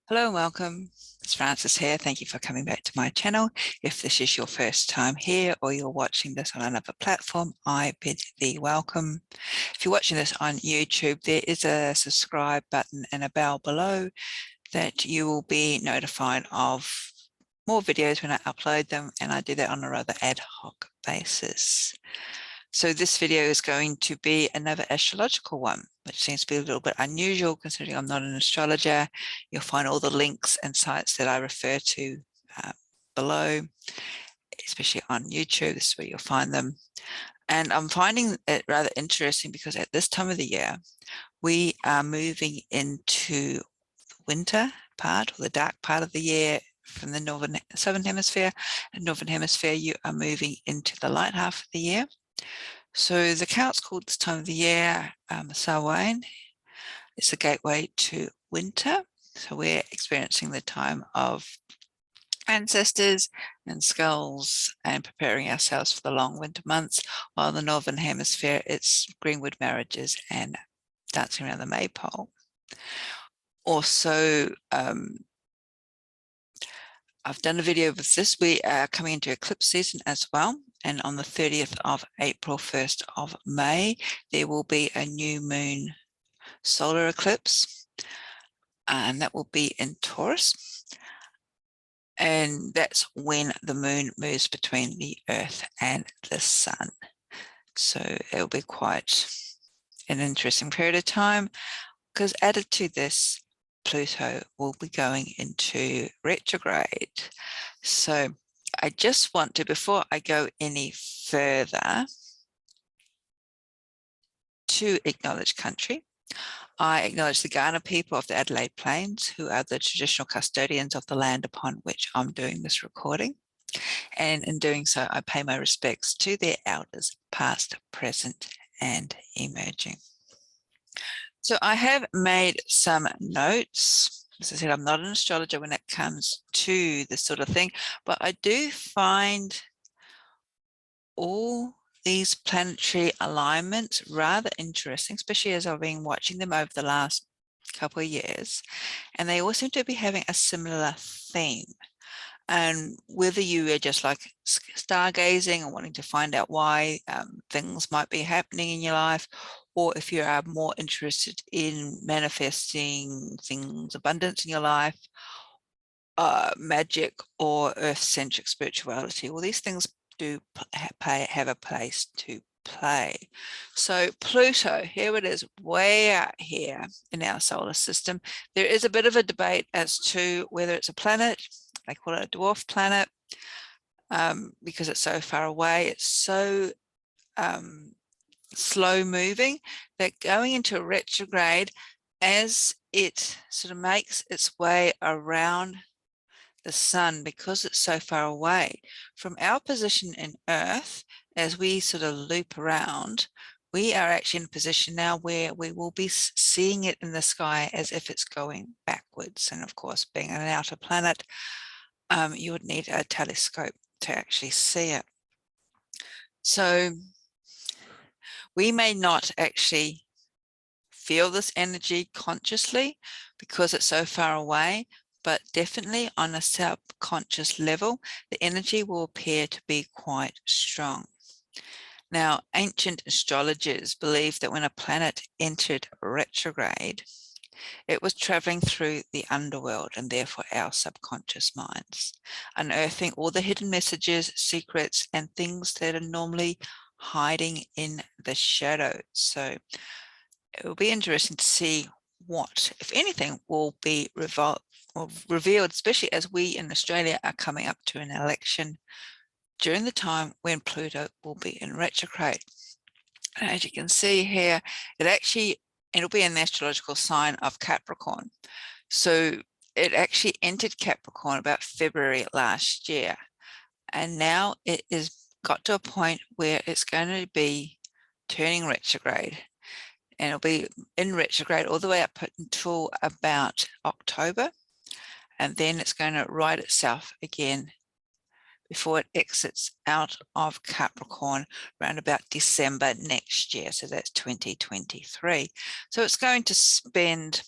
Hello and welcome. It's Francis here. Thank you for coming back to my channel. If this is your first time here or you're watching this on another platform, I bid thee welcome. If you're watching this on YouTube, there is a subscribe button and a bell below that you will be notified of more videos when I upload them, and I do that on a rather ad hoc basis. So this video is going to be another astrological one, which seems to be a little bit unusual considering I'm not an astrologer. You'll find all the links and sites that I refer to below, especially on YouTube. This is where you'll find them. And I'm finding it rather interesting because at this time of the year, we are moving into the winter part, or the dark part of the year from the southern hemisphere. And northern hemisphere, you are moving into the light half of the year. So the Celts called this time of the year Samhain. It's a gateway to winter. So we're experiencing the time of ancestors and skulls and preparing ourselves for the long winter months, while in the northern hemisphere it's greenwood marriages and dancing around the maypole. Also, I've done a video with this. We are coming into eclipse season as well. And on the 30th of April, 1st of May, there will be a new moon solar eclipse. And that will be in Taurus. And that's when the moon moves between the Earth and the Sun. So it'll be quite an interesting period of time, because added to this, Pluto will be going into retrograde. So I just want to, before I go any further, to acknowledge country. I acknowledge the Kaurna people of the Adelaide Plains, who are the traditional custodians of the land upon which I'm doing this recording. And in doing so, I pay my respects to their elders, past, present, and emerging. So I have made some notes. As I said, I'm not an astrologer when it comes to this sort of thing, but I do find all these planetary alignments rather interesting, especially as I've been watching them over the last couple of years, and they all seem to be having a similar theme. And whether you are just like stargazing and wanting to find out why things might be happening in your life, or if you are more interested in manifesting things, abundance in your life, magic or earth-centric spirituality, all these things do have a place to play. So Pluto, here it is, way out here in our solar system. There is a bit of a debate as to whether it's a planet. They call it a dwarf planet because it's so far away. It's so slow moving that going into a retrograde, as it sort of makes its way around the sun, because it's so far away from our position in Earth, as we sort of loop around, we are actually in a position now where we will be seeing it in the sky as if it's going backwards. And of course, being an outer planet, you would need a telescope to actually see it. So we may not actually feel this energy consciously because it's so far away, but definitely on a subconscious level, the energy will appear to be quite strong. Now, ancient astrologers believed that when a planet entered retrograde, it was traveling through the underworld and therefore our subconscious minds, unearthing all the hidden messages, secrets, and things that are normally hiding in the shadows. So it will be interesting to see what, if anything, will be revealed, especially as we in Australia are coming up to an election during the time when Pluto will be in retrograde. And as you can see here, it'll be an astrological sign of Capricorn. So it actually entered Capricorn about February last year. And now it is got to a point where it's going to be turning retrograde. And it'll be in retrograde all the way up until about October. And then it's going to right itself again before it exits out of Capricorn around about December next year. So that's 2023. So it's going to spend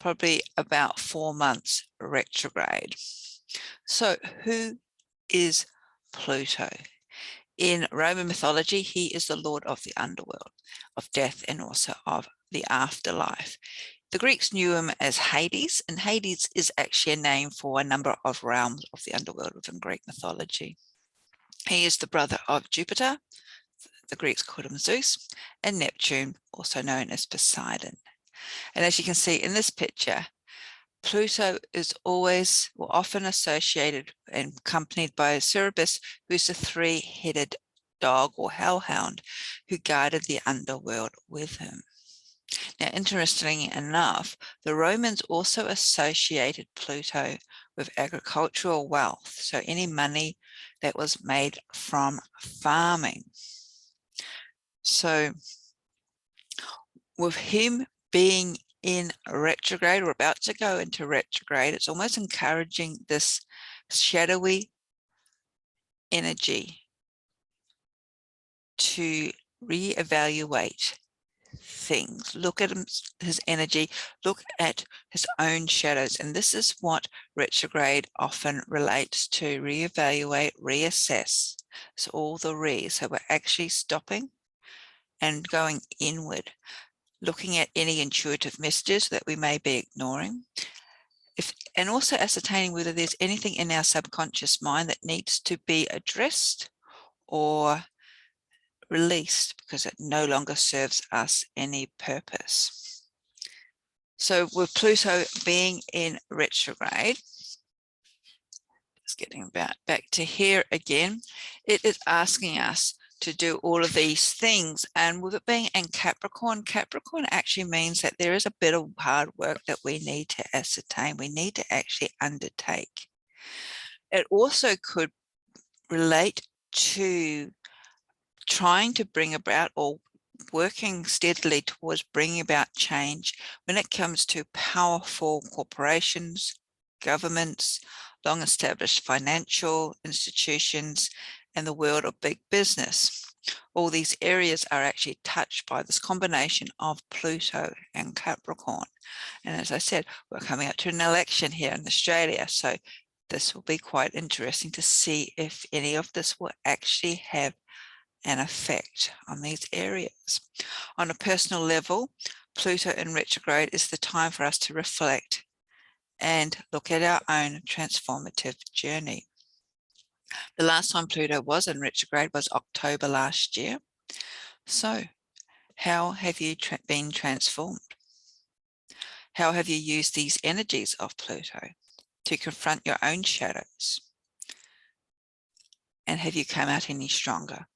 probably about 4 months retrograde. So who is Pluto? In Roman mythology, he is the lord of the underworld, of death, and also of the afterlife. The Greeks knew him as Hades, and Hades is actually a name for a number of realms of the underworld within Greek mythology. He is the brother of Jupiter, the Greeks called him Zeus, and Neptune, also known as Poseidon. And as you can see in this picture, Pluto is always or often associated and accompanied by Cerberus, who's the three-headed dog or hellhound who guarded the underworld with him. Now, interestingly enough, the Romans also associated Pluto with agricultural wealth, so any money that was made from farming. So with him being in retrograde or about to go into retrograde, it's almost encouraging this shadowy energy to reevaluate things. Look at his energy, look at his own shadows. And this is what retrograde often relates to: reevaluate, reassess. So all the re. So we're actually stopping and going inward, looking at any intuitive messages that we may be ignoring, and also ascertaining whether there's anything in our subconscious mind that needs to be addressed or released because it no longer serves us any purpose. So with Pluto being in retrograde, just getting back to here again, it is asking us to do all of these things. And with it being in Capricorn, Capricorn actually means that there is a bit of hard work that we need to ascertain, we need to actually undertake. It also could relate to trying to bring about or working steadily towards bringing about change when it comes to powerful corporations, governments, long-established financial institutions, and the world of big business. All these areas are actually touched by this combination of Pluto and Capricorn. And as I said, we're coming up to an election here in Australia, so this will be quite interesting to see if any of this will actually have an effect on these areas. On a personal level, Pluto in retrograde is the time for us to reflect and look at our own transformative journey. The last time Pluto was in retrograde was October last year. So how have you been transformed? How have you used these energies of Pluto to confront your own shadows? And have you come out any stronger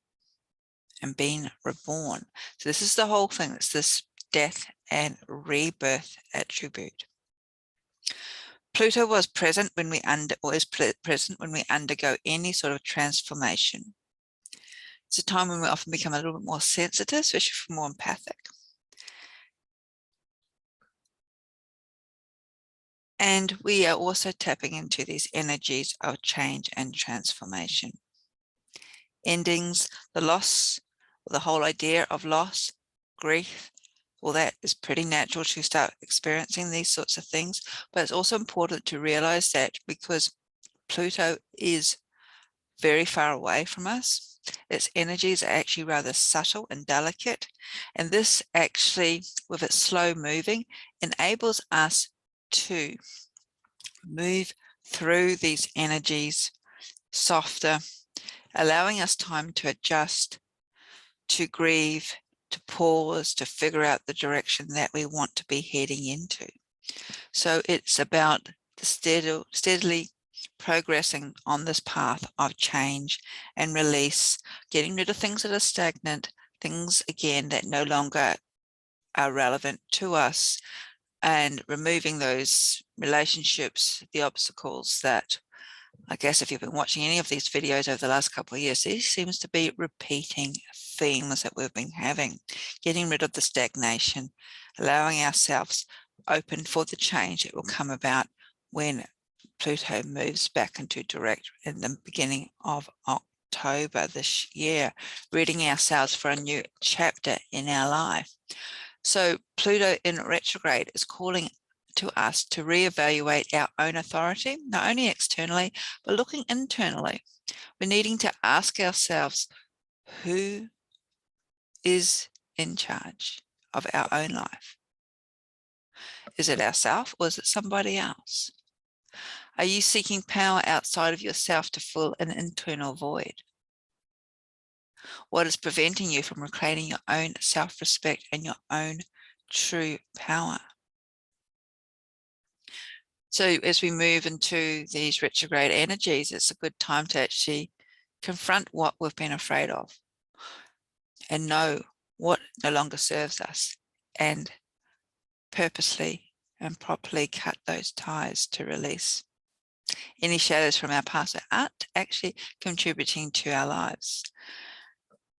and been reborn? So this is the whole thing. It's this death and rebirth attribute. Pluto was present when we present when we undergo any sort of transformation. It's a time when we often become a little bit more sensitive, especially for more empathic. And we are also tapping into these energies of change and transformation. Endings, the loss, the whole idea of loss, grief, well, that is pretty natural to start experiencing these sorts of things. But it's also important to realize that because Pluto is very far away from us, its energies are actually rather subtle and delicate. And this actually, with its slow moving, enables us to move through these energies softer, allowing us time to adjust, to grieve, to pause, to figure out the direction that we want to be heading into. So it's about steadily progressing on this path of change and release, getting rid of things that are stagnant, things again that no longer are relevant to us, and removing those relationships, the obstacles that, I guess if you've been watching any of these videos over the last couple of years, these seems to be repeating themes that we've been having, getting rid of the stagnation, allowing ourselves open for the change that will come about when Pluto moves back into direct in the beginning of October this year, readying ourselves for a new chapter in our life. So Pluto in retrograde is calling to us to reevaluate our own authority, not only externally, but looking internally. We're needing to ask ourselves, who is in charge of our own life? Is it ourselves or is it somebody else? Are you seeking power outside of yourself to fill an internal void? What is preventing you from reclaiming your own self-respect and your own true power? So as we move into these retrograde energies, it's a good time to actually confront what we've been afraid of and know what no longer serves us, and purposely and properly cut those ties to release any shadows from our past that aren't actually contributing to our lives.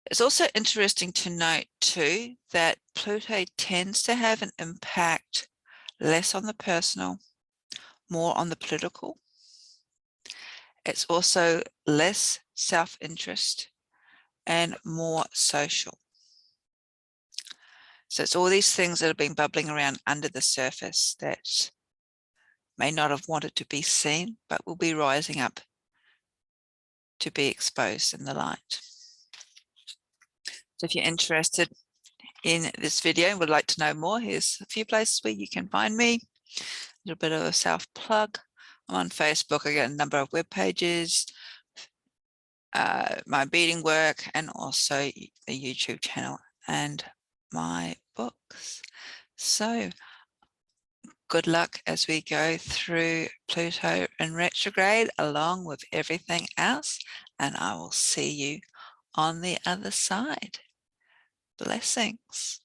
It's also interesting to note too that Pluto tends to have an impact less on the personal, more on the political. It's also less self-interest and more social. So it's all these things that have been bubbling around under the surface that may not have wanted to be seen, but will be rising up to be exposed in the light. So if you're interested in this video and would like to know more, here's a few places where you can find me. A little bit of a self-plug. I'm on Facebook. I got a number of web pages, my beading work, and also the YouTube channel and my books. So good luck as we go through Pluto in retrograde along with everything else, and I will see you on the other side. Blessings.